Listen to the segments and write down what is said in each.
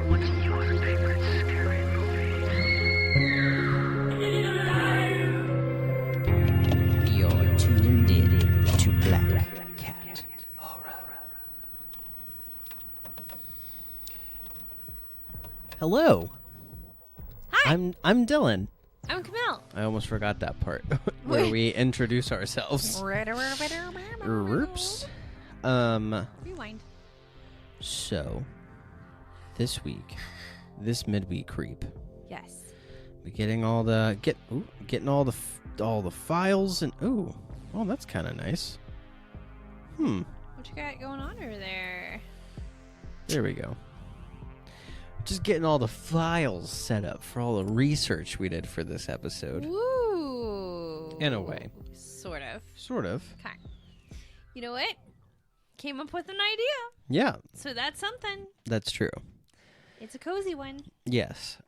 What's your favorite scary movie? You're tuned in to Black Cat Horror. Hello. Hi. I'm Dylan. I'm Camille. I almost forgot that part where we introduce ourselves. Oops. Rewind. So this week, this midweek creep, Yes. we getting all the getting all the files and oh, that's kind of nice. What you got going on over there? There we go. Just getting all the files set up for all the research we did for this episode. Woo. In a way. Sort of. Sort of. Okay. You know what? Came up with an idea. Yeah, So that's something. that's true. It's a cozy one. Yes.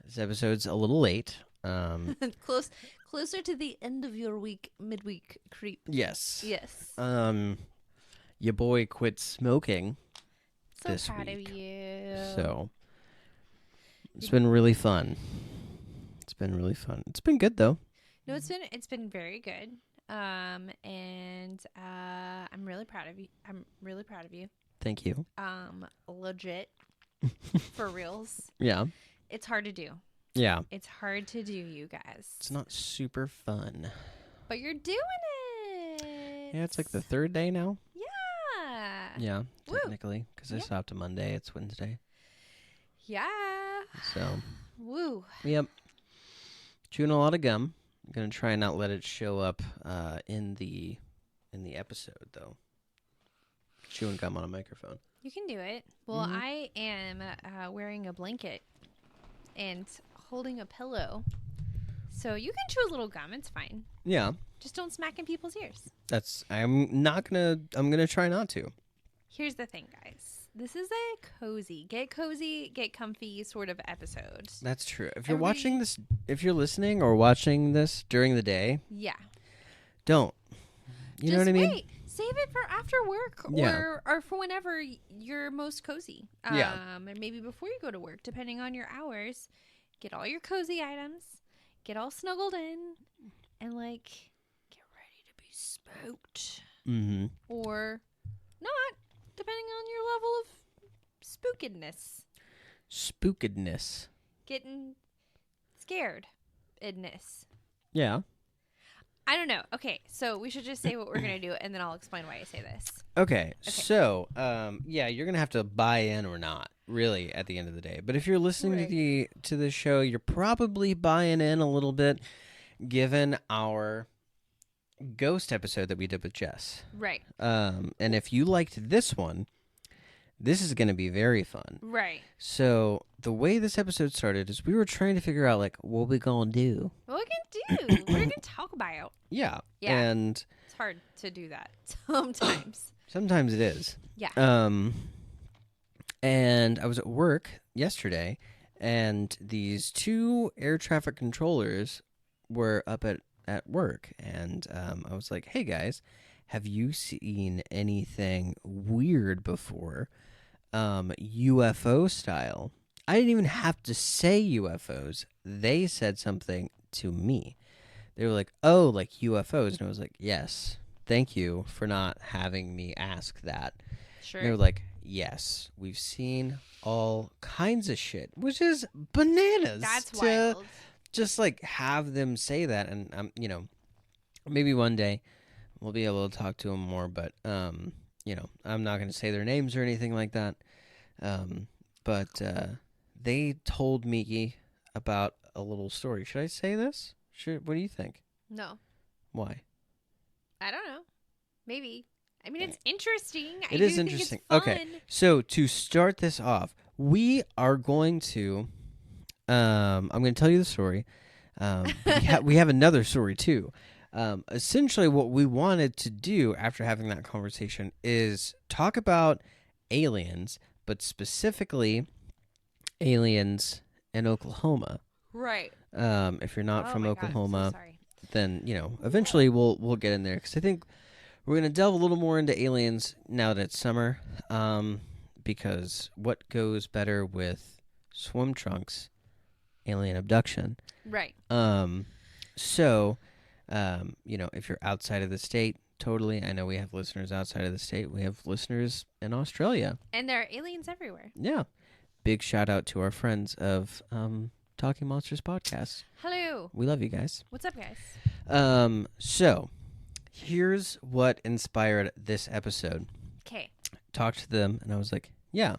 This episode's a little late. Closer to the end of your week, midweek creep. Yes. Yes. Your boy quit smoking. So this proud week. of you. So it's been really fun. It's been really fun. It's been good though. No, it's been very good. And I'm really proud of you. I'm really proud of you. Thank you. Legit. For reals. Yeah. It's hard to do. Yeah. It's hard to do, you guys. It's not super fun. But you're doing it. Yeah, it's like the third day now. Yeah. Yeah, Woo. technically, because I Yep. stopped a Monday. It's Wednesday. Yeah. So, Woo. yep. Chewing a lot of gum. I'm gonna try and not let it show up in the episode though. Chewing gum on a microphone. You can do it. Well, Mhm. I am wearing a blanket and holding a pillow. So you can chew a little gum. It's fine. Yeah, Just don't smack in people's ears. I'm gonna try not to. Here's the thing, guys. This is a cozy, get comfy sort of episode. That's true. If you're watching this, if you're listening or watching this during the day, Yeah. don't. You know what I mean? Wait. Save it for after work Yeah. or for whenever you're most cozy. Yeah. And maybe before you go to work, depending on your hours. Get all your cozy items, get all snuggled in, and like get ready to be spooked. Mm-hmm. Or not, depending on your level of spookedness. Spookedness. Getting scared-edness. Yeah. I don't know. Okay, so we should just say what we're going to do, and then I'll explain why I say this. Okay. So, yeah, you're gonna have to buy in or not, really, at the end of the day. But if you're listening to the show, you're probably buying in a little bit, given our ghost episode that we did with Jess. Right. And if you liked this one, this is gonna be very fun. Right. So the way this episode started is we were trying to figure out like what we gonna do. What we can do? What are we going to talk about? Yeah. Yeah. And It's hard to do that sometimes. sometimes it is. Yeah. And I was at work yesterday, and these two air traffic controllers were up at work, and I was like, "Hey guys, have you seen anything weird before, UFO style?" I didn't even have to say UFOs. They said something to me. They were like, "Oh, like UFOs," and I was like, "Yes, thank you for not having me ask that." Sure. They were like, "Yes, we've seen all kinds of shit," which is bananas. That's to wild. Just like have them say that, and maybe one day we'll be able to talk to them more. But I'm not going to say their names or anything like that. But they told me about a little story. Should I say this? What do you think? No. Why? I don't know. Maybe. I mean, it's interesting. It is interesting. Okay. So to start this off, we are going to I'm going to tell you the story. We have another story too. Essentially what we wanted to do after having that conversation is talk about aliens, but specifically aliens in Oklahoma. Right. If you're not from my Oklahoma, God, I'm so sorry. then eventually we'll get in there, because I think We're going to delve a little more into aliens now that it's summer, because what goes better with swim trunks? Alien abduction. Right. So, if you're outside of the state, totally. I know we have listeners outside of the state. We have listeners in Australia. And there are aliens everywhere. Yeah. Big shout out to our friends of Talking Monsters podcast. Hello. We love you guys. What's up, guys? So here's what inspired this episode. Okay. Talked to them, and I was like, yeah,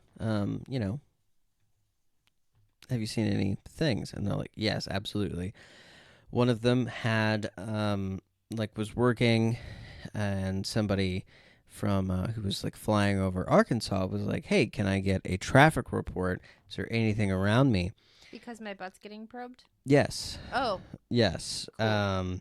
have you seen any things? And they're like, yes, absolutely. One of them had, was working, and somebody from who was like flying over Arkansas was like, hey, can I get a traffic report? Is there anything around me? Because my butt's getting probed? Yes. Oh. Yes. Cool.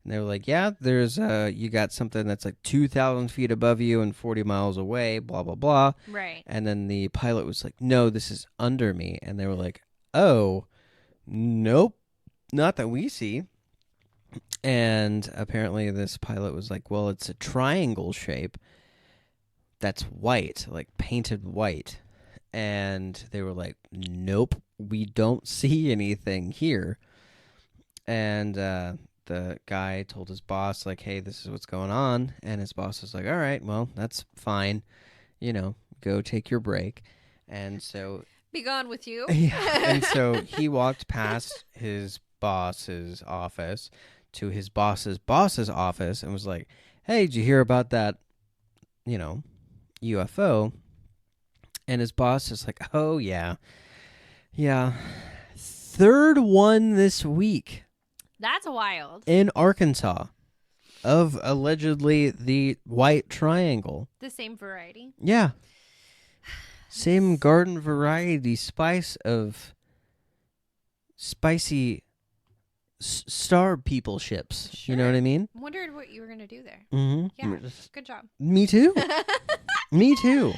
And they were like, yeah, there's you got something that's like 2,000 feet above you and 40 miles away, blah, blah, blah. Right. And then the pilot was like, no, this is under me. And they were like, oh, nope, not that we see. And apparently this pilot was like, well, it's a triangle shape that's white, like painted white. And they were like, nope, we don't see anything here. And the guy told his boss, like, hey, this is what's going on. And his boss was like, all right, well, that's fine. Go take your break. And so... Be gone with you. Yeah. And so he walked past his boss's office to his boss's office and was like, hey, did you hear about that, UFO? And his boss is like, oh, yeah. Yeah. Third one this week. That's wild. In Arkansas of allegedly the white triangle. The same variety. Yeah. Same garden variety spice of spicy star people ships. Sure. You know what I mean? Wondered what you were going to do there. Mm-hmm. Yeah. Good job. Me too. Me too.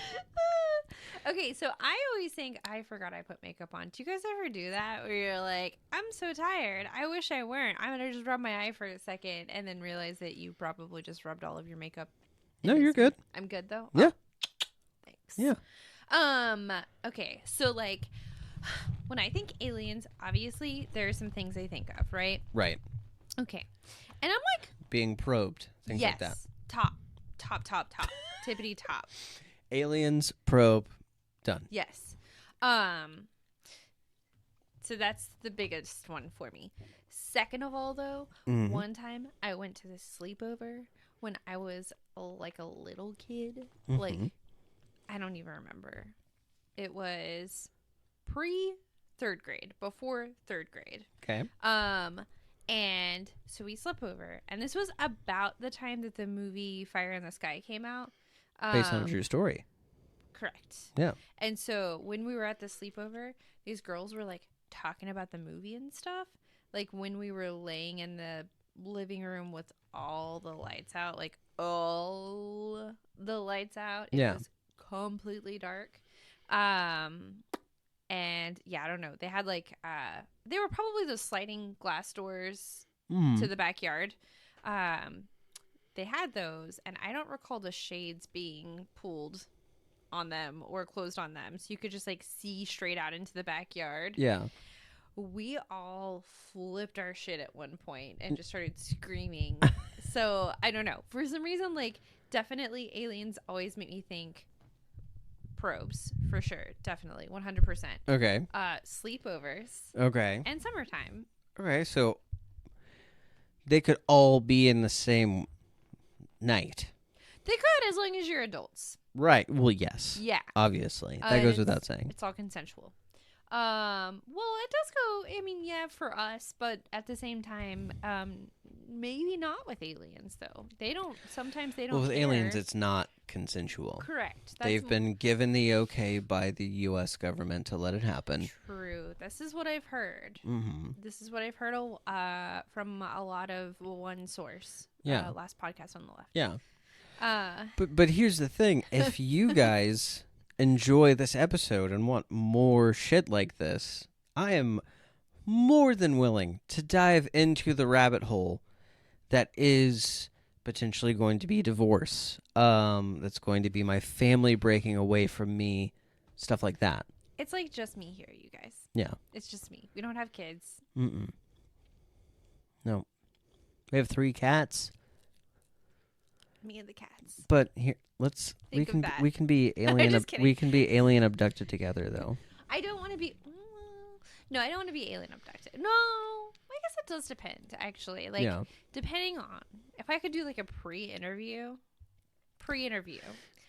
Okay, so I always think I forgot I put makeup on. Do you guys ever do that where you're like, I'm so tired. I wish I weren't. I'm going to just rub my eye for a second and then realize that you probably just rubbed all of your makeup. No, you're good. I'm good though? Yeah. Oh, thanks. Yeah. Okay, so when I think aliens, obviously there are some things I think of, right? Right. Okay. And I'm like, being probed, things yes, like that. top, tippity top. Aliens, probe, done. Yes. So that's the biggest one for me. Second of all, though, Mhm. one time I went to this sleepover when I was like a little kid. Mhm. Like, I don't even remember. It was pre-third grade, before third grade. Okay. And so we slept over, and this was about the time that the movie Fire in the Sky came out. Based on a true story. Correct. Yeah. And so when we were at the sleepover, these girls were like talking about the movie and stuff. Like when we were laying in the living room with all the lights out, like all the lights out. It Yeah. was completely dark. And yeah, I don't know. They had like they were probably those sliding glass doors to the backyard. They had those, and I don't recall the shades being pulled on them or closed on them, so you could just like see straight out into the backyard. Yeah. We all flipped our shit at one point and just started screaming. So I don't know, for some reason, like definitely aliens always make me think probes, for sure, definitely 100%. Okay. Sleepovers Okay. and summertime. Okay. So they could all be in the same night. They could, as long as you're adults. Right. Well, yes. Yeah. Obviously. That And goes it's- without saying. It's all consensual. Well, it does go, I mean, yeah, for us, but at the same time, maybe not with aliens, though. Sometimes they don't Well, with care. aliens, it's not consensual. Correct. They've been given the okay by the U.S. government to let it happen. True. This is what I've heard. Mm-hmm. This is what I've heard from a lot of one source. Yeah. Last podcast on the left. Yeah. Uh, But here's the thing. If you guys enjoy this episode and want more shit like this, I am more than willing to dive into the rabbit hole that is potentially going to be divorce. That's going to be my family breaking away from me, stuff like that. It's like just me here, you guys. Yeah. It's just me. We don't have kids. Mm-mm. No. We have 3 cats, Me and the cats. but here Think of that. we can be alien Just kidding. we can be alien abducted together though. I don't want to be. No, I don't want to be alien abducted. No, I guess it does depend. Actually, like Yeah. depending on if I could do like a pre-interview,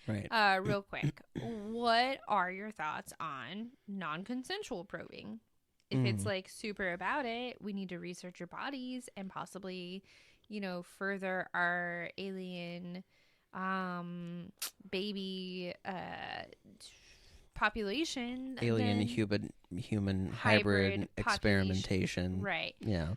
Right. real quick. What are your thoughts on non-consensual probing? If it's like super about it, we need to research your bodies and possibly, further our alien baby population. Alien then- human hybrid hybrid population. experimentation. Right. Yeah.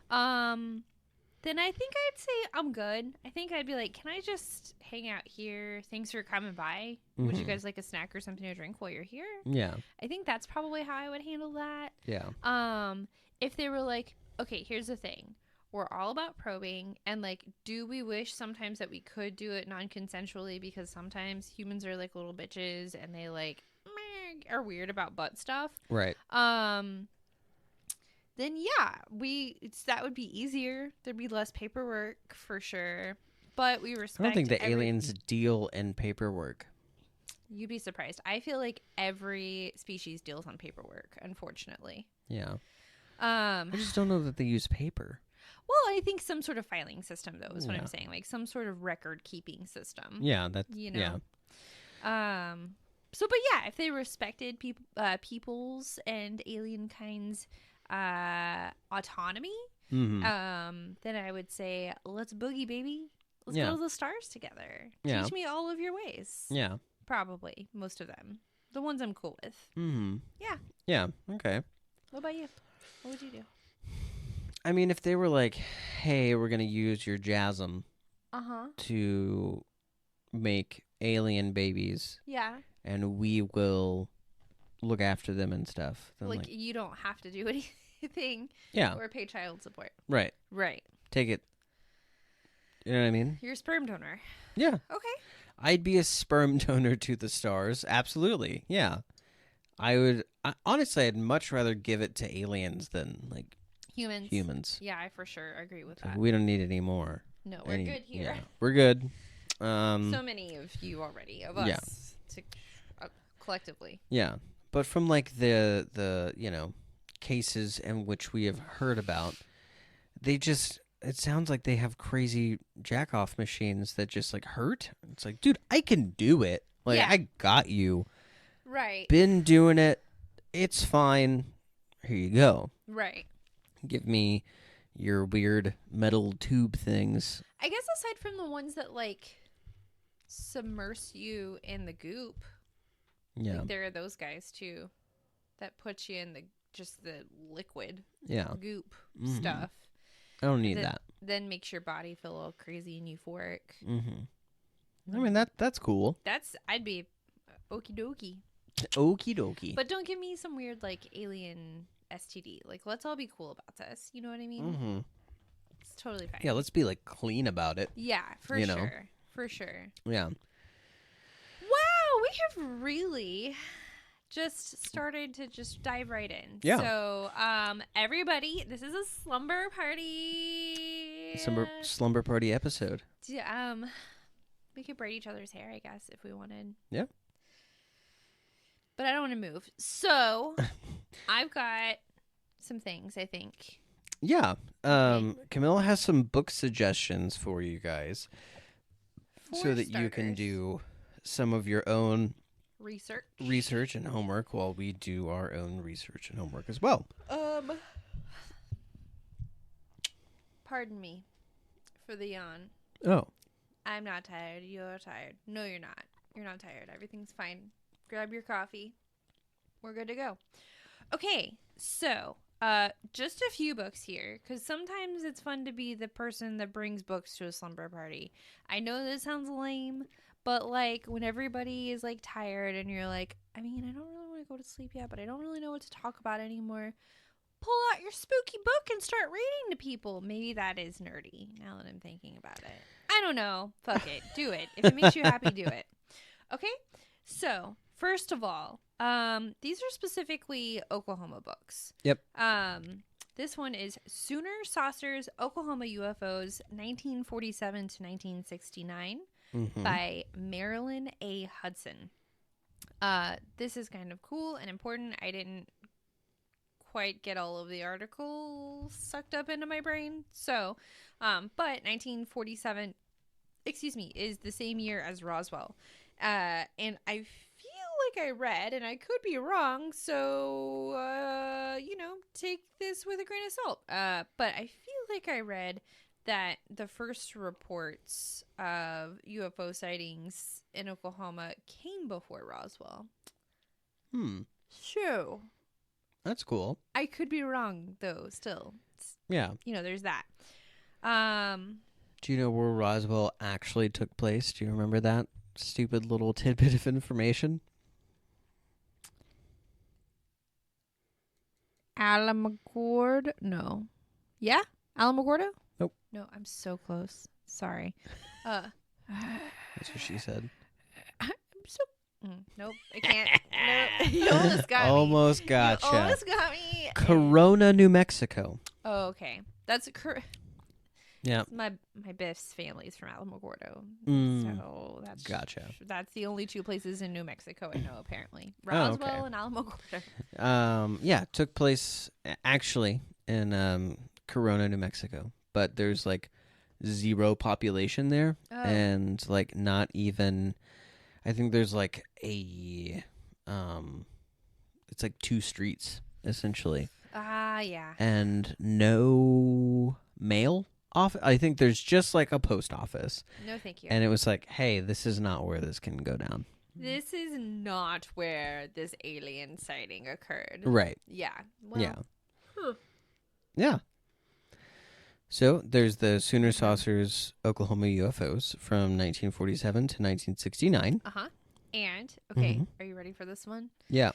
Then I think I'd say I'm good. I think I'd be like, can I just hang out here? Thanks for coming by. Would you guys like a snack or something to drink while you're here? Yeah. I think that's probably how I would handle that. Yeah. If they were like, okay, here's the thing. We're all about probing, and like, do we wish sometimes that we could do it non-consensually, because sometimes humans are like little bitches and they like are weird about butt stuff. Right. Then yeah, that would be easier. There'd be less paperwork for sure. But we respect. I don't think the aliens deal in paperwork. You'd be surprised. I feel like every species deals on paperwork, unfortunately. Yeah. I just don't know that they use paper. Well, I think some sort of filing system, though, is what Yeah. I'm saying. Like some sort of record keeping system. Yeah. That's Yeah. But yeah, if they respected people's and alien kinds' autonomy, then I would say, let's boogie, baby. Let's go to the stars together. Yeah. Teach me all of your ways. Yeah. Probably most of them. The ones I'm cool with. Yeah. Yeah. Okay. What about you? What would you do? I mean, if they were like, hey, we're going to use your jasm to make alien babies Yeah. and we will look after them and stuff. Then Like, you don't have to do anything yeah. or pay child support. Right. Right. Take it. You know what I mean? You're a sperm donor. Yeah. Okay. I'd be a sperm donor to the stars. Absolutely. Yeah. Honestly, I'd much rather give it to aliens than like humans. Yeah, I for sure agree with Like, that. we don't need any more. No, we're good here. Yeah, we're good. So many of you already, of us, Yeah. collectively. Yeah. But from like the cases in which we have heard about, it sounds like they have crazy jack off machines that just like hurt. It's like, dude, I can do it. Like, Yeah. I got you. Right. Been doing it. It's fine. Here you go. Right. Give me your weird metal tube things. I guess aside from the ones that like submerge you in the goop, Yeah. like there are those guys too that put you in the liquid Yeah. goop Mhm. stuff. I don't need that. Then makes your body feel all crazy and euphoric. Mm-hmm. I mean, that's cool. I'd be okie dokie. Okie dokie. But don't give me some weird like alien STD. Like, let's all be cool about this. You know what I mean? Mm-hmm. It's totally fine. Yeah, let's be like clean about it. Yeah, for You sure. know? For sure. Yeah. Wow, we have really just started to just dive right in. Yeah. So, everybody, this is a slumber party. Slumber party episode. We could braid each other's hair, I guess, if we wanted. Yeah. But I don't want to move. So, I've got some things, I think. Yeah. Camilla has some book suggestions for you guys so that you can starters. do some of your own Research and homework while we do our own research and homework as well. Pardon me for the yawn. Oh. I'm not tired. You're tired. No, you're not. You're not tired. Everything's fine. Grab your coffee. We're good to go. Okay, so just a few books here, because sometimes it's fun to be the person that brings books to a slumber party. I know this sounds lame, but like when everybody is like tired and you're like, I mean, I don't really want to go to sleep yet, but I don't really know what to talk about anymore. pull out your spooky book and start reading to people. Maybe that is nerdy now that I'm thinking about it. I don't know. Fuck it. Do it. If it makes you happy, do it. Okay? So, first of all, these are specifically Oklahoma books. Yep. This one is Sooner Saucers, Oklahoma UFOs, 1947 to 1969 by Marilyn A. Hudson. This is kind of cool and important. I didn't quite get all of the articles sucked up into my brain. So, but 1947, is the same year as Roswell. And I feel like I read, and I could be wrong, so, take this with a grain of salt. But I feel like I read that the first reports of UFO sightings in Oklahoma came before Roswell. So, That's cool. I could be wrong, though, still. Yeah. There's that. Do you know where Roswell actually took place? Do you remember that stupid little tidbit of information? Alamogordo? No. Yeah? Alamogordo? Nope. No, I'm so close. Sorry. That's what she said. I'm so... nope, I can't. No, you almost got me. Almost gotcha. You almost got me. Corona, New Mexico. Oh, okay. That's Yeah. my Biff's family's from Alamogordo. So that's Gotcha. That's the only two places in New Mexico I know, apparently. Oh, Roswell okay. and Alamogordo. Yeah, it took place actually in Corona, New Mexico. But there's like zero population there. Oh. And like not even, I think there's like it's like 2 streets essentially. Yeah. And no mail off. I think there's just like a post office. No, thank you. And it was like, hey, this is not where this can go down. This is not where this alien sighting occurred. Right. Yeah. Well, Yeah. Yeah. So there's the Sooner Saucers Oklahoma UFOs from 1947 to 1969. And, okay, Are you ready for this one? Yeah.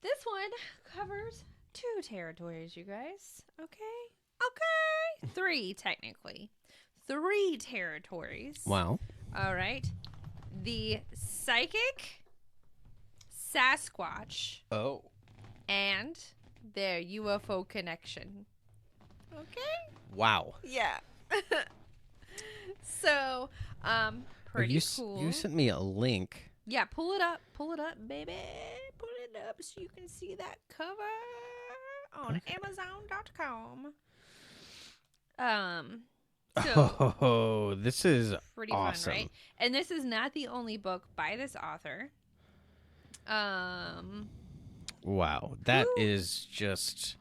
This one covers 2 territories, you guys. Okay? 3, technically. 3 territories. Wow. All right. The psychic, Sasquatch, Oh. and their UFO connection. Okay? Wow. Yeah. So, pretty cool. You sent me a link. Yeah, pull it up, baby. Pull it up so you can see that cover on Amazon.com. So Oh, this is pretty awesome. fun, right? And this is not the only book by this author. Wow, that is just.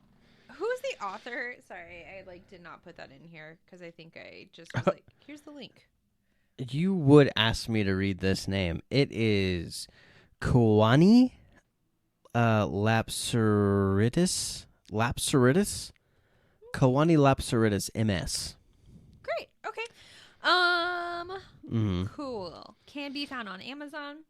Who's the author? Sorry, I did not put that in here because I think I just was like, here's the link. You would ask me to read this name. It is Kawani Lapsaritis. Kawani Lapsaritis MS. Great. Okay. Cool. Can be found on Amazon.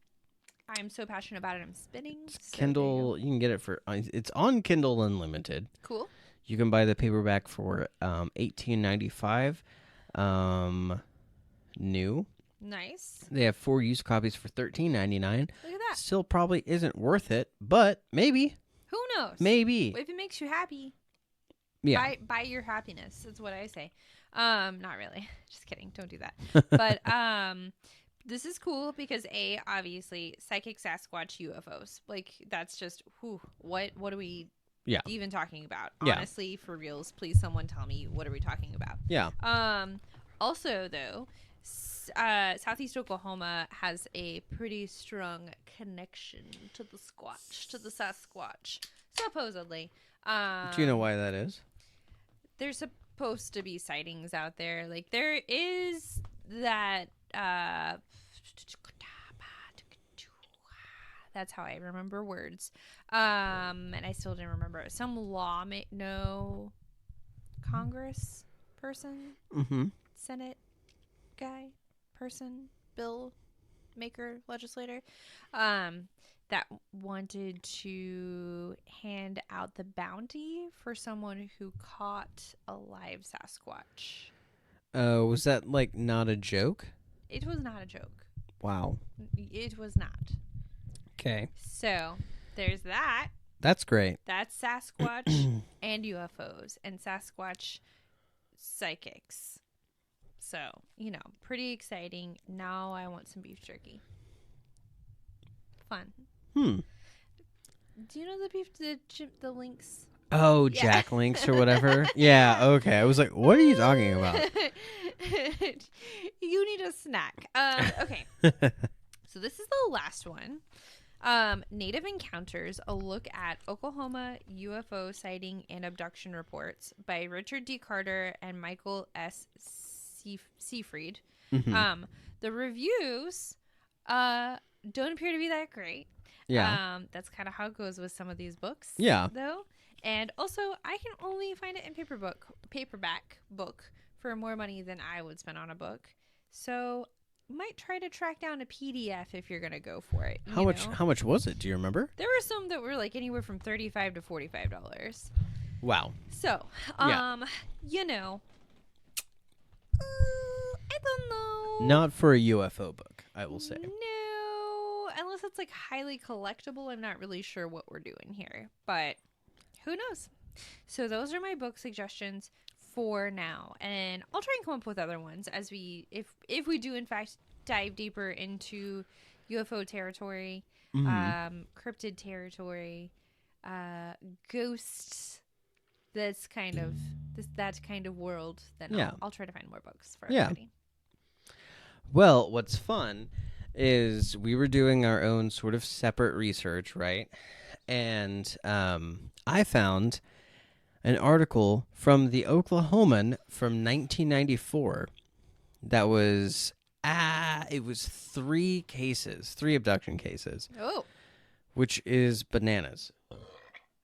I'm so passionate about it. I'm spinning. So Kindle. You can get it for. It's on Kindle Unlimited. Cool. You can buy the paperback for $18.95. New. Nice. They have 4 used copies for $13.99. Look at that. Still probably isn't worth it, but maybe. Who knows? Maybe. If it makes you happy, Yeah. buy your happiness. That's what I say. Not really. Just kidding. Don't do that. But this is cool because obviously psychic Sasquatch UFOs. Like that's just what are we even talking about? Yeah. Honestly, for reals, please someone tell me what are we talking about? Yeah. Also though, Southeast Oklahoma has a pretty strong connection to the Sasquatch, supposedly. Do you know why that is? There's supposed to be sightings out there. Like there is that that's how I remember words. And I still didn't remember it. Some Congress person, Senate guy, person, bill maker, legislator, that wanted to hand out the bounty for someone who caught a live Sasquatch. Was that like not a joke? It was not a joke. Wow. It was not. Okay. So there's that. That's great. That's Sasquatch and UFOs and Sasquatch psychics. So, pretty exciting. Now I want some beef jerky. Fun. Do you know the links? Oh, Yeah. Jack Links or whatever? Yeah, okay. I was like, what are you talking about? You need a snack. Okay. So this is the last one. Native Encounters, a look at Oklahoma UFO sighting and abduction reports by Richard D. Carter and Michael S. Seafried. The reviews don't appear to be that great. Yeah. That's kind of how it goes with some of these books. Yeah. Though. And also, I can only find it in paperback book for more money than I would spend on a book. So might try to track down a PDF if you're gonna go for it. How much was it? Do you remember? There were some that were like anywhere from $35 to $45. Wow. So, Yeah. I don't know. Not for a UFO book, I will say. No, unless it's like highly collectible. I'm not really sure what we're doing here, but who knows? So those are my book suggestions for now, and I'll try and come up with other ones as if we do in fact dive deeper into UFO territory, cryptid territory, ghosts. That kind of world. Then Yeah. I'll try to find more books for Yeah. everybody. Well, what's fun is we were doing our own sort of separate research, right? And I found an article from the Oklahoman from 1994 that was it was 3 abduction cases, Oh, which is bananas.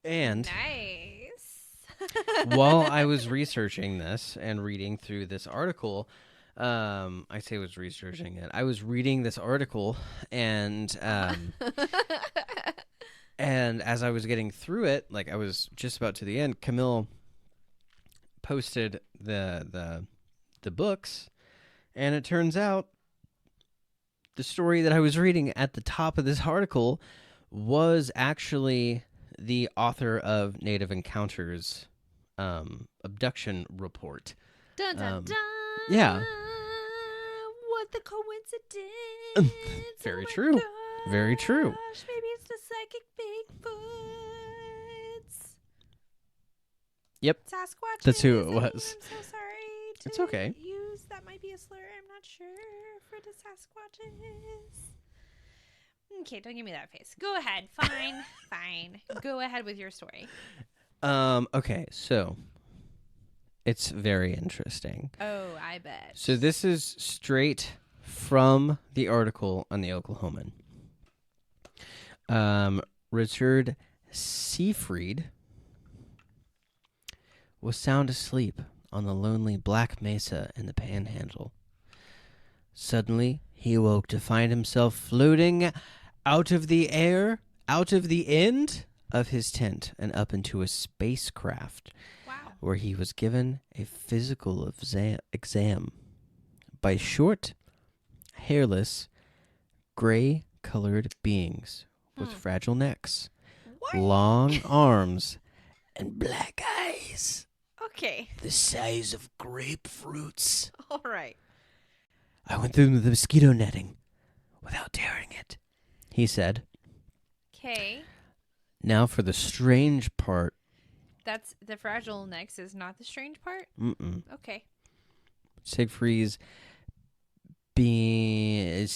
And nice. while I was researching this and reading through this article, I say was researching it. I was reading this article, and and as I was getting through it, like I was just about to the end, Camille posted the books, and it turns out the story that I was reading at the top of this article was actually the author of Native Encounters abduction report. Dun dun dun. Yeah. What the coincidence? Very Oh my true. Very true. gosh, maybe it's the psychic Bigfoots. Yep. Sasquatch. That's who it was. I'm so sorry. It's okay. That might be a slur. I'm not sure for the Sasquatches. Okay, don't give me that face. Go ahead. Fine. Fine. Go ahead with your story. Okay, so it's very interesting. Oh, I bet. So this is straight from the article on the Oklahoman. Richard Seafried was sound asleep on the lonely Black Mesa in the Panhandle. Suddenly, he awoke to find himself floating out of the air, out of the end of his tent, and up into a spacecraft. Wow. Where he was given a physical exam by short, hairless, gray-colored beings with fragile necks, What? long arms, and black eyes Okay. the size of grapefruits. All right. I went through the mosquito netting without tearing it, he said. Okay. Now for the strange part. That's the fragile necks is not the strange part? Mm-mm. Okay. Siegfried's been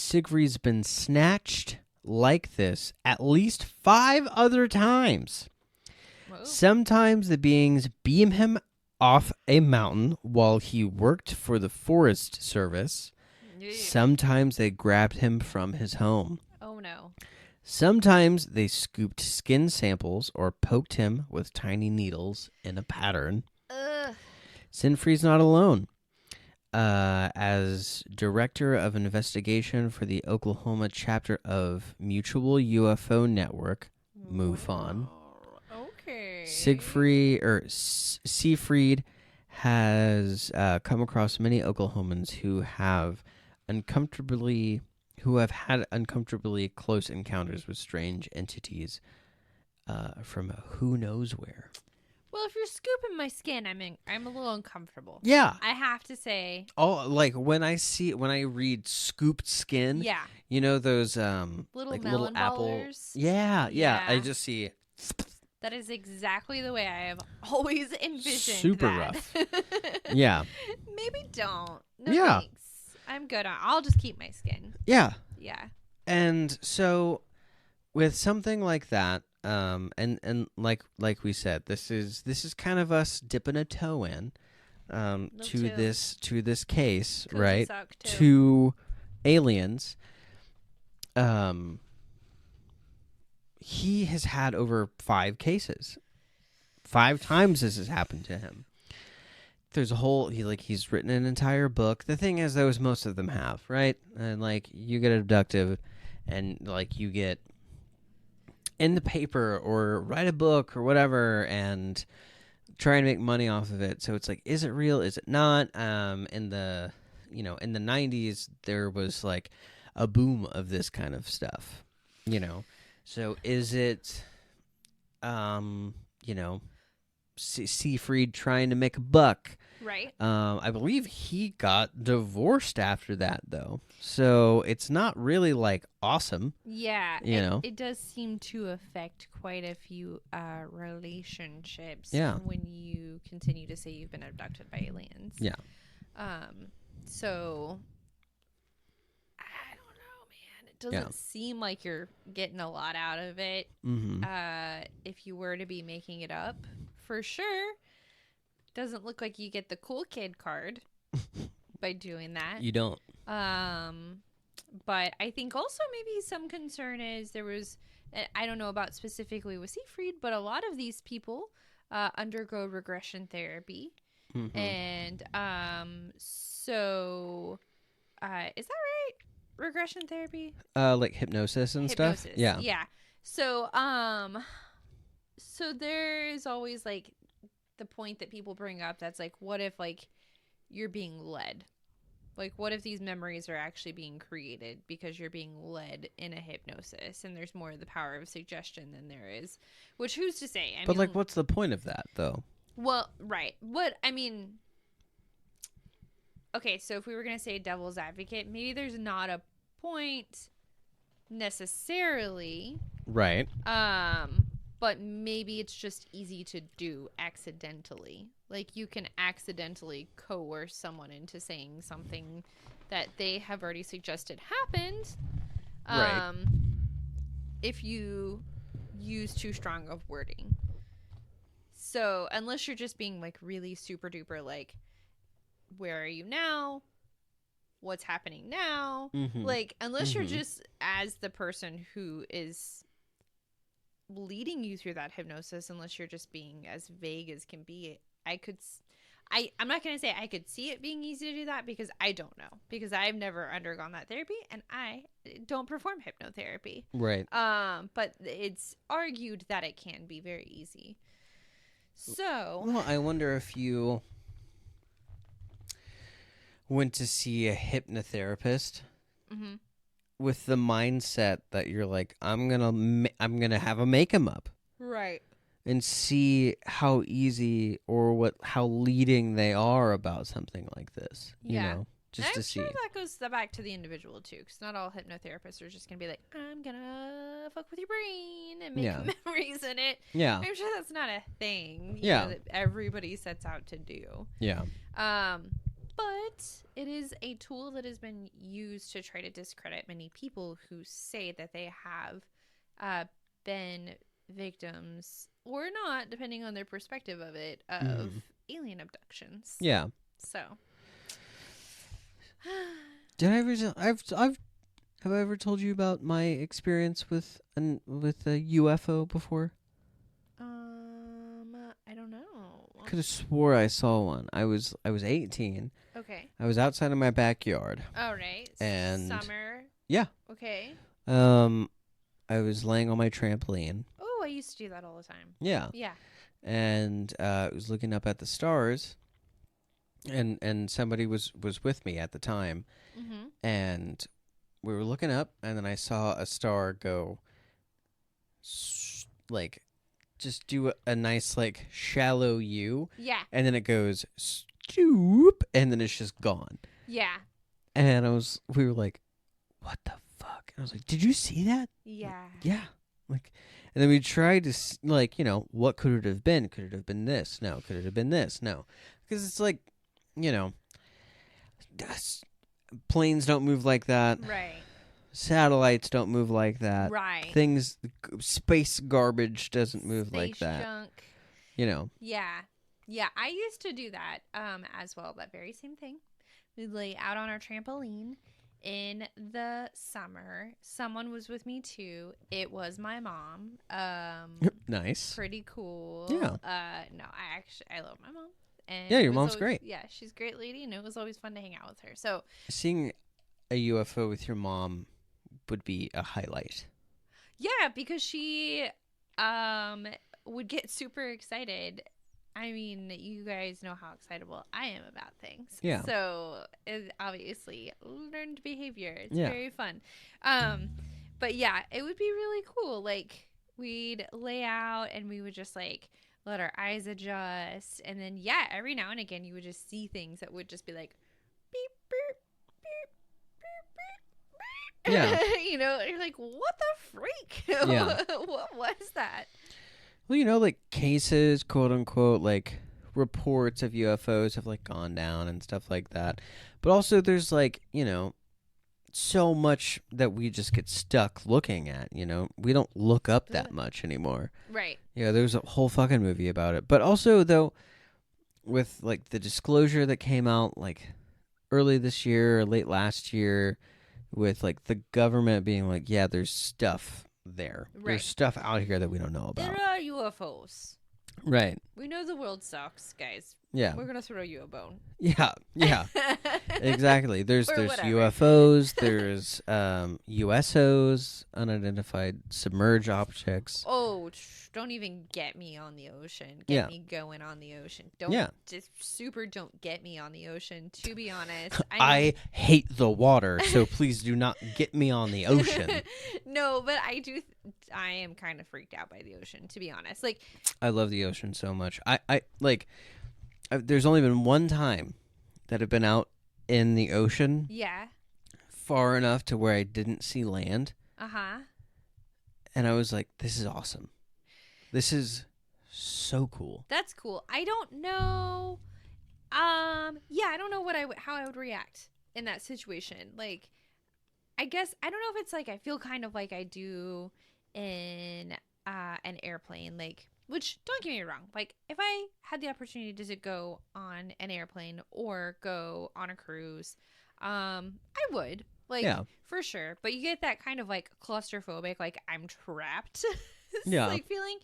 snatched like this at least 5 other times. Whoa. Sometimes the beings beam him off a mountain while he worked for the Forest Service. Yeah. Sometimes they grabbed him from his home. Oh, no. Sometimes they scooped skin samples or poked him with tiny needles in a pattern. Ugh. Siegfried's not alone. as director of investigation for the Oklahoma chapter of Mutual UFO Network, MUFON. Okay. Seafried has come across many Oklahomans who have had uncomfortably close encounters with strange entities from who knows where. Well, if you're scooping my skin, I'm a little uncomfortable. Yeah. I have to say. Oh, like when I read scooped skin, Yeah. you know those Little like melon little apple. ballers. Yeah. I Yeah. just see That is exactly the way I have always envisioned super that. rough. Yeah. Maybe don't. No Yeah. thanks. I'm good on. I'll just keep my skin. Yeah. Yeah. And so with something like that, and like we said, this is kind of us dipping a toe in to this case, Cozy right? sock, too. To aliens. He has had over 5 cases. 5 times this has happened to him. There's a whole he's written an entire book. The thing is, though, is most of them have, right? And like you get abducted, and like you get in the paper or write a book or whatever, and try and make money off of it. So it's like, is it real? Is it not? In the in the 90s, there was like a boom of this kind of stuff. So is it, Seafried trying to make a buck? Right. I believe he got divorced after that, though. So it's not really like awesome. Yeah. You it does seem to affect quite a few relationships. Yeah. When you continue to say you've been abducted by aliens. Yeah. So I don't know, man. It doesn't seem like you're getting a lot out of it. Mm-hmm. If you were to be making it up, for sure. Doesn't look like you get the cool kid card by doing that. You don't. But I think also maybe some concern is there was, I don't know about specifically with Seafried, but a lot of these people undergo regression therapy. Mm-hmm. And so is that right? Regression therapy? Like hypnosis and stuff? Yeah. Yeah. So so there is always like the point that people bring up that's like, what if like you're being led? Like, what if these memories are actually being created because you're being led in a hypnosis, and there's more of the power of suggestion than there is? Which, who's to say? I mean, like, what's the point of that, though? Well, right. What I mean. Okay, so if we were gonna say devil's advocate, maybe there's not a point necessarily. Right. But maybe it's just easy to do accidentally. Like, you can accidentally coerce someone into saying something that they have already suggested happened. Right. If you use too strong of wording. So, unless you're just being, like, really super duper, like, where are you now? What's happening now? Mm-hmm. Like, unless Mm-hmm. you're just as the person who is leading you through that hypnosis, unless you're just being as vague as can be, I'm not going to say I could see it being easy to do that, because I don't know, because I've never undergone that therapy and I don't perform hypnotherapy. Right. But it's argued that it can be very easy. So, Well, I wonder if you went to see a hypnotherapist mm-hmm. with the mindset that you're like, I'm gonna have a make 'em up, Right. and see how easy or how leading they are about something like this. Yeah. Just I'm to sure see. that goes back to the individual too, because not all hypnotherapists are just gonna be like, I'm gonna fuck with your brain and make memories in it. Yeah. I'm sure that's not a thing. That everybody sets out to do. Yeah. But it is a tool that has been used to try to discredit many people who say that they have been victims or not, depending on their perspective of it, of alien abductions. Yeah. So. Did I ever? Have I ever told you about my experience with a UFO before? I don't know. could have swore I saw one. I was 18. Okay. I was outside of my backyard. All right. And- Summer. Yeah. Okay. I was laying on my trampoline. Oh, I used to do that all the time. Yeah. Yeah. And I was looking up at the stars, and somebody was with me at the time, Mm-hmm. and we were looking up, and then I saw a star go, like, just do a nice, like, shallow U, Yeah. and then it goes, stoop, and then it's just gone. Yeah. And we were like, what the fuck? And I was like, did you see that? Yeah. Yeah. Like, and then we tried to, like, what could it have been? Could it have been this? No. Could it have been this? No. Because it's like, planes don't move like that. Right. Satellites don't move like that. Right. Space garbage doesn't move Space like that. junk. Yeah. Yeah. I used to do that as well. That very same thing. We'd lay out on our trampoline in the summer. Someone was with me too. It was my mom. Nice. Pretty cool. Yeah. No, I love my mom. And Yeah, it your was mom's always- great. Yeah, she's a great lady, and it was always fun to hang out with her. So Seeing a UFO with your mom would be a highlight. yeah, because she would get super excited. I mean, you guys know how excitable I am about things. Yeah. So it's obviously learned behavior. It's Yeah. very fun. But yeah, it would be really cool. Like we'd lay out and we would just like let our eyes adjust, and then yeah, every now and again you would just see things that would just be like beep beep beep beep beep. Yeah. You're like, what the freak? Yeah. What was that? Well, like cases, quote unquote, like reports of UFOs have like gone down and stuff like that. But also there's like, so much that we just get stuck looking at, We don't look up that much anymore. Right. Yeah, there's a whole fucking movie about it. But also though, with like the disclosure that came out like early this year or late last year, with like the government being like, yeah, there's stuff there. Right. There's stuff out here that we don't know about. There are UFOs. Right. We know the world sucks, guys. Yeah. We're gonna throw you a bone. Yeah. Yeah. Exactly. There's Or whatever. UFOs, there's USOs, unidentified submerged objects. Oh, don't even get me on the ocean. Yeah. Get me going on the ocean. Don't Yeah. just super don't get me on the ocean. To be honest, I hate the water, so please do not get me on the ocean. No, but I am kind of freaked out by the ocean, to be honest. Like, I love the ocean so much. There's only been one time that I've been out in the ocean yeah. far enough to where I didn't see land, Uh-huh. and I was like, this is awesome. This is so cool. That's cool. I don't know. Yeah, I don't know how I would react in that situation. Like, I guess I don't know if it's like I feel kind of like I do in an airplane, like, which don't get me wrong, like if I had the opportunity to go on an airplane or go on a cruise, I would, like, Yeah. for sure. But you get that kind of like claustrophobic, like I'm trapped, Yeah. like feeling.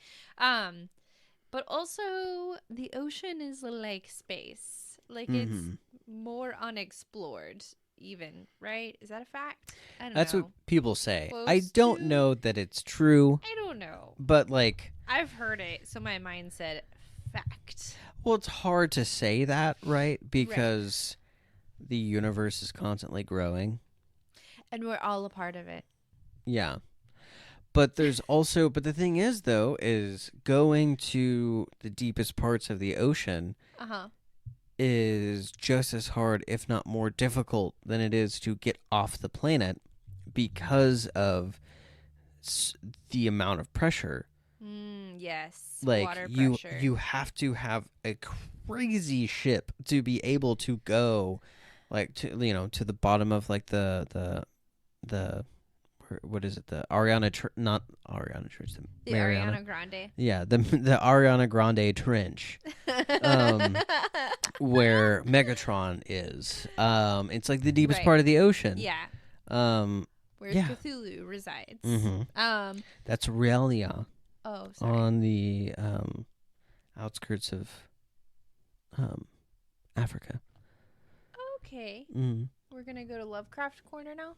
But also the ocean is like space, like it's Mhm. more unexplored. Even, right? Is that a fact? I don't That's know. what people say. Close I don't to- know that it's true, I don't know. but like, I've heard it, so my mind said fact. well, it's hard to say that, right? Because the universe is constantly growing. And we're all a part of it. Yeah. But there's also, but the thing is, though, is going to the deepest parts of the ocean Uh-huh. is just as hard, if not more difficult, than it is to get off the planet because of the amount of pressure. Yes. Like Water you pressure. have to have a crazy ship to be able to go, like, to to the bottom of like the what is it, the not Ariana Trench, the Mariana. Ariana Grande. Yeah, the Ariana Grande Trench, where Megatron is. It's like the deepest Right. part of the ocean. Yeah. Where yeah. Cthulhu resides. Mhm. That's Realia Oh, sorry. on the outskirts of Africa. Okay. Mm. We're going to go to Lovecraft Corner now?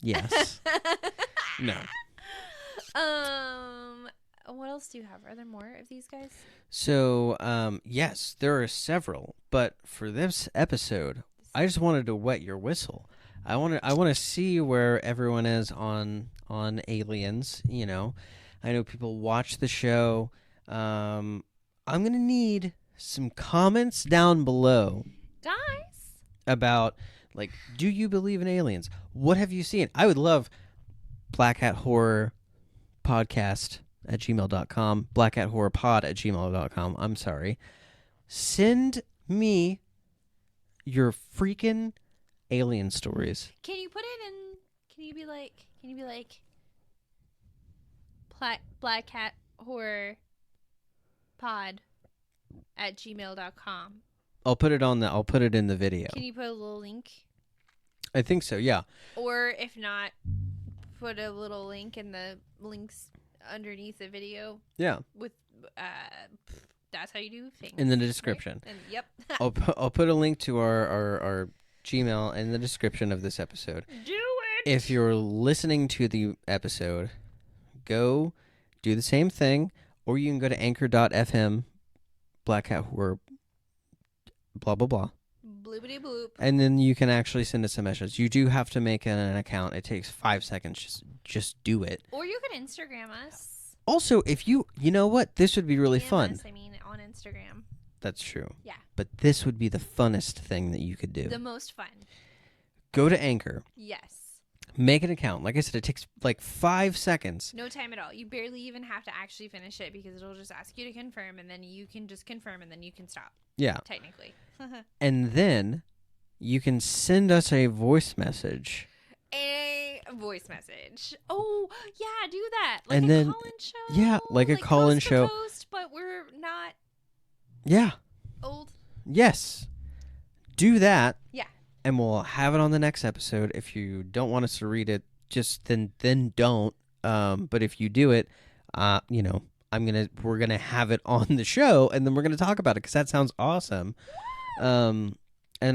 Yes. No. What else do you have? Are there more of these guys? So, yes, there are several, but for this episode, I just wanted to wet your whistle. I want to see where everyone is on aliens. You know, I know people watch the show. I'm gonna need some comments down below, Guys. about, like, do you believe in aliens? What have you seen? I would love Black Hat Horror Podcast at gmail.com, blackhathorrorpod@gmail.com. I'm sorry. Send me your freaking alien stories. Can you put it in? Can you be like Black Cat Horror Pod at gmail.com? I'll put it in the video. Can you put a little link? I think so, yeah. Or if not, put a little link in the links underneath the video Yeah. with that's how you do things. In the right? description. And, yep. I'll put a link to our Gmail in the description of this episode. Do it. If you're listening to the episode, go do the same thing, or you can go to anchor.fm, Black Hat Horror, blah, blah, blah. Bloopity bloop. And then you can actually send us a message. You do have to make an account. It takes 5 seconds. Just do it. Or you can Instagram us. Also, if you know what? This would be really DM fun. us, I mean, on Instagram. That's true. Yeah. But this would be the funnest thing that you could do. The most fun. Go to Anchor. Yes. Make an account. Like I said, it takes like 5 seconds. No time at all. You barely even have to actually finish it because it'll just ask you to confirm and then you can just confirm and then you can stop. Yeah. Technically. And then you can send us a voice message. A voice message. Oh, yeah, do that. Like And a then- call-in show. yeah, like a call-in coast to show. coast, but we're not Yeah. old. Yes. Do that. Yeah. And we'll have it on the next episode. If you don't want us to read it, just then don't. But if you do it, we're gonna have it on the show, and then we're gonna talk about it because that sounds awesome. And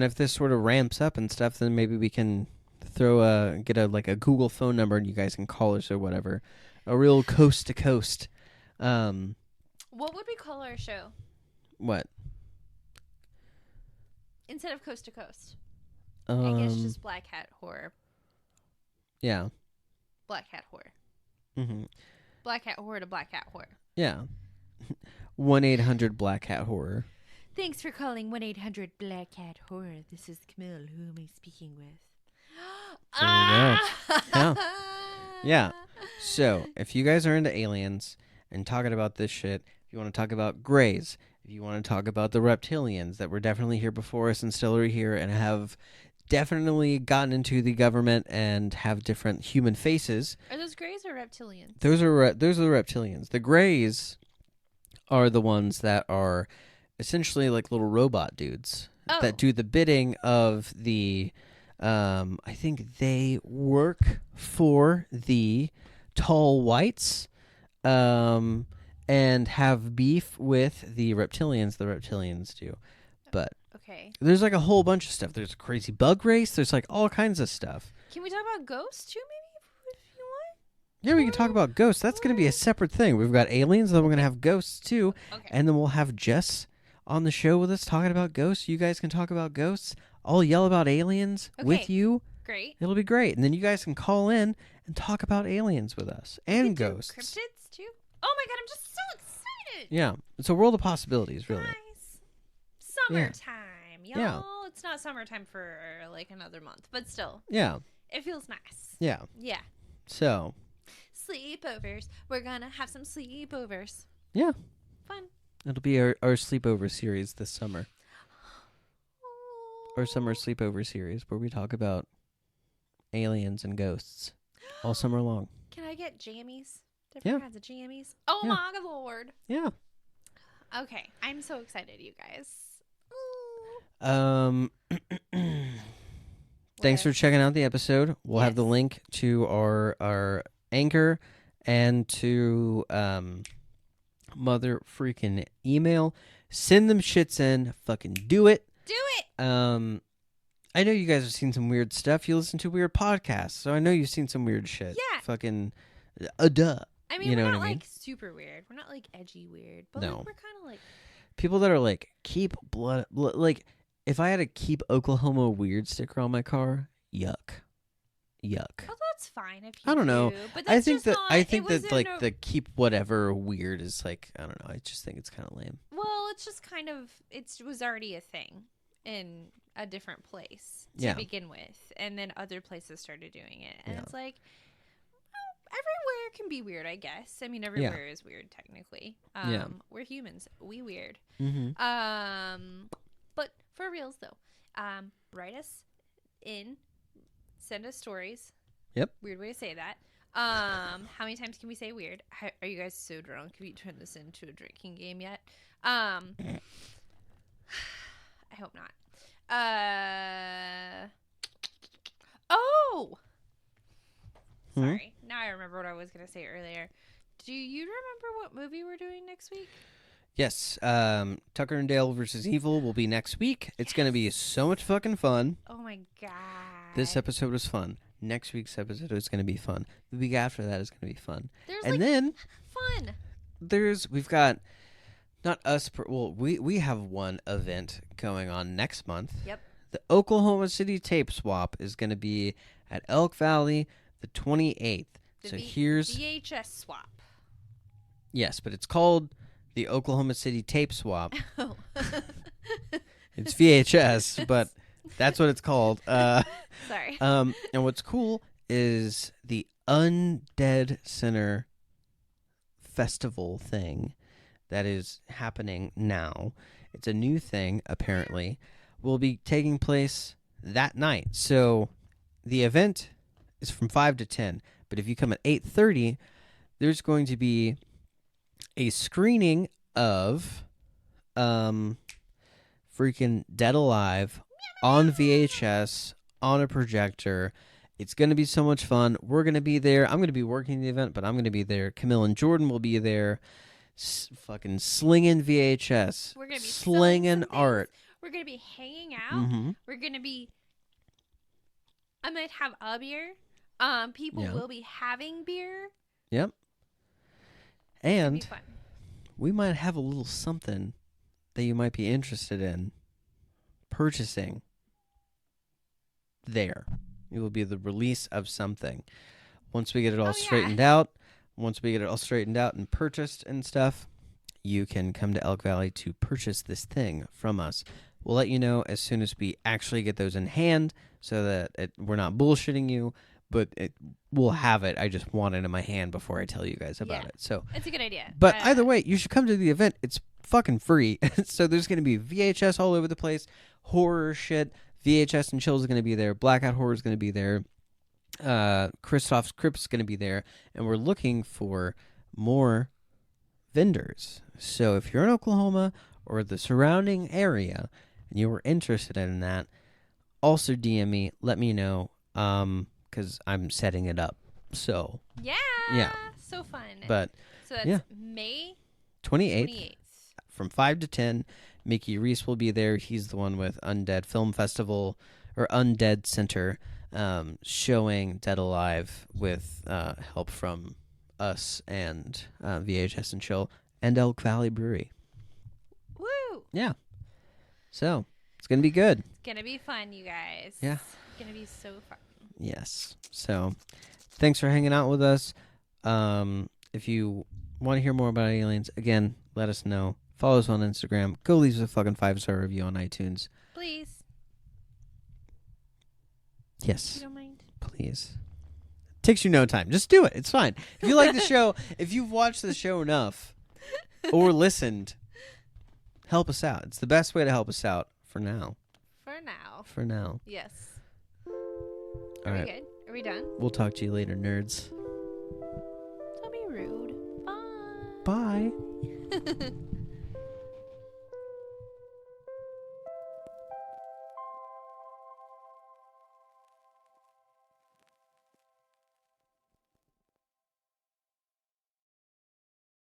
if this sort of ramps up and stuff, then maybe we can get a Google phone number, and you guys can call us or whatever. A real coast to coast. What would we call our show What? instead of coast to coast? I I guess just Black Hat Horror. Yeah. Black Hat Horror. Mm-hmm. Black Hat Horror to Black Hat Horror. Yeah. 1-800 Black Hat Horror. Thanks for calling 1-800 Black Cat Horror. This is Camille. Who am I speaking with? There you go. Yeah. So, if you guys are into aliens and talking about this shit, if you want to talk about Greys, if you want to talk about the reptilians that were definitely here before us and still are here and have definitely gotten into the government and have different human faces. Are those Greys or reptilians? Those are the reptilians. The Greys are the ones that are essentially like little robot dudes that do the bidding of the I think they work for the tall whites and have beef with the reptilians. The reptilians do. But Okay. there's like a whole bunch of stuff. There's a crazy bug race. There's like all kinds of stuff. Can we talk about ghosts too, maybe, if you want? Yeah, we can talk about ghosts. That's going to be a separate thing. We've got aliens, then we're going to have ghosts too. Okay. And then we'll have Jess on the show with us talking about ghosts. You guys can talk about ghosts. I'll yell about aliens with Okay. you. Great. It'll be great. And then you guys can call in and talk about aliens with us and We could do ghosts. Cryptids too. Oh my god, I'm just so excited. Yeah, it's a world of possibilities, really. Nice. Summertime, y'all. Yeah. It's not summertime for like another month, but still, Yeah, it feels nice. yeah. Yeah. So, Sleepovers. We're gonna have some sleepovers. yeah, Fun. it'll be our sleepover series this summer. Our summer sleepover series where we talk about aliens and ghosts all summer long. Can I get jammies? Yeah. Different kinds of jammies. Oh Yeah. my lord. Yeah. Okay, I'm so excited, you guys. Ooh. Thanks for What? checking out the episode. We'll have the Yes. link to our Anchor and to mother freaking email. Send them shits in. Fucking do it. Do it. I know you guys have seen some weird stuff. You listen to weird podcasts, so I know you've seen some weird shit. Yeah. Fucking, I mean, You know we're what not I mean? like super weird. We're not like edgy weird, but No. like, we're kind of like. People that are like, keep blood, like, if I had a keep Oklahoma weird sticker on my car, yuck. Oh, that's fine if you I don't know. do, but that's just not, I think it that like wasn't the keep whatever weird is like, I don't know. I just think it's kind of lame. well, it's just kind of it was already a thing in a different place to Yeah. begin with, and then other places started doing it, and Yeah. it's like, well, everywhere can be weird, I guess. I mean, everywhere is weird technically. Yeah. We're humans, we weird. Mm-hmm. But for reals though, write us in, send us stories. Yep. Weird way to say that. How many times can we say weird? Are you guys so drunk? Have you turned this into a drinking game yet? I hope not. Oh! Sorry. Now I remember what I was going to say earlier. Do you remember what movie we're doing next week? Yes. Tucker and Dale versus Evil will be next week. It's going to be so much fucking fun. Oh my god. This episode was fun. Next week's episode is going to be fun. The week after that is going to be fun. There's And like then fun. we've got not us, we have one event going on next month. Yep. The Oklahoma City tape swap is going to be at Elk Valley the 28th. So here's VHS swap. yes, but it's called the Oklahoma City tape swap. Oh. It's VHS, but that's what it's called. Sorry. And what's cool is the Undead Center festival thing that is happening now. It's a new thing, apparently. Will be taking place that night. So the event is from 5 to 10. But if you come at 8:30, there's going to be a screening of freaking Dead Alive on VHS on a projector. It's going to be so much fun. We're going to be there. I'm going to be working the event, but I'm going to be there. Camille and Jordan will be there. Fucking slinging VHS. We're going to be slinging some art. things. We're going to be hanging out. Mm-hmm. We're going to be I might have a beer. People Yeah. will be having beer. Yep. It'll be And fun. we might have a little something that you might be interested in purchasing there. It will be the release of something. Once we get it all straightened out, and purchased and stuff, you can come to Elk Valley to purchase this thing from us. We'll let you know as soon as we actually get those in hand so that we're not bullshitting you, but we'll have it. I just want it in my hand before I tell you guys about it. So It's a good idea. but either way, you should come to the event. It's fucking free. So there's going to be VHS all over the place, horror shit. VHS and Chill is going to be there. Blackout Horror is going to be there. Christoph's Crypt is going to be there. And we're looking for more vendors. So if you're in Oklahoma or the surrounding area and you were interested in that, also DM me. Let me know because I'm setting it up. So Yeah. So fun. But so that's yeah. May 28th. 28th. From 5 to 10. Mickey Reese will be there. He's the one with Undead Film Festival or Undead Center showing Dead Alive with help from us and VHS and Chill and Elk Valley Brewery. Woo! Yeah. So, it's going to be good. It's going to be fun, you guys. Yeah. It's going to be so fun. Yes. So, thanks for hanging out with us. If you want to hear more about aliens, again, let us know. Follow us on Instagram. Go leave us a fucking 5-star review on iTunes. Please. Yes. You don't mind? Please. Takes you no time. Just do it. It's fine. If you like the show, if you've watched the show enough or listened, help us out. It's the best way to help us out for now. For now. Yes. Are we good? Are we done? We'll talk to you later, nerds. Don't be rude. Bye. Bye.